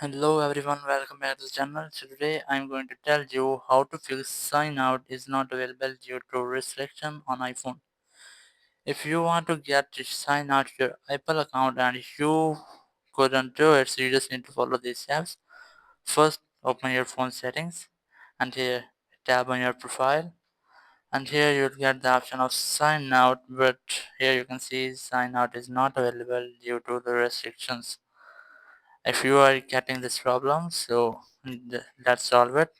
Hello everyone, welcome back to the channel. So today I'm going to tell you how to fix sign out is not available due to restriction on iPhone. If you want to get to sign out your Apple account and you couldn't do it, so you just need to follow these steps. First, open your phone settings and here tap on your profile, and here you'll get the option of sign out, but here you can see sign out is not available due to the restrictions. If you are getting this problem, so let's solve it.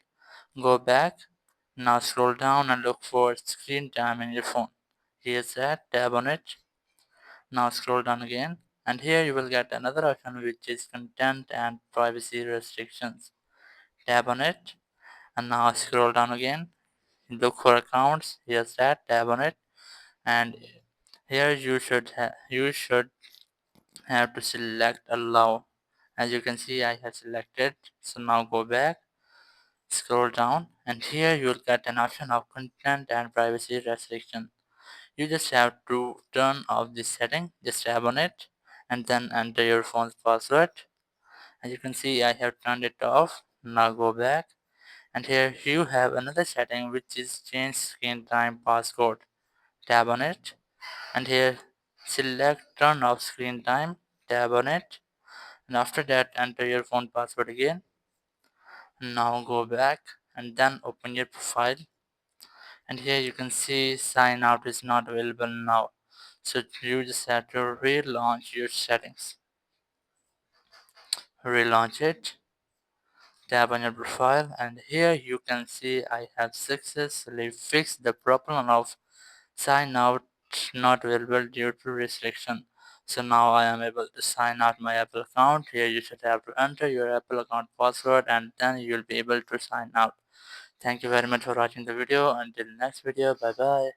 Go back. Now scroll down and look for screen time in your phone. Here's that, tap on it. Now scroll down again, and here you will get another option which is content and privacy restrictions. Tap on it, and now scroll down again. Look for accounts. Here's that, tap on it, and here you should have to select allow. As you can see, I have selected. So now go back. Scroll down, and here you'll get an option of content and privacy restriction. You just have to turn off this setting. Just tap on it and then enter your phone's password. As you can see, I have turned it off. Now go back, and here you have another setting which is change screen time passcode. Tap on it, and here select turn off screen time. Tap on it, and after that enter your phone password again. Now go back and then open your profile, and here you can see sign out is not available now, so you just have to relaunch your settings. Relaunch it, tap on your profile, and here you can see I have successfully fixed the problem of sign out not available due to restriction. So now I am able to sign out my Apple account. Here you should have to enter your Apple account password and then you'll be able to sign out. Thank you very much for watching the video. Until next video, bye bye.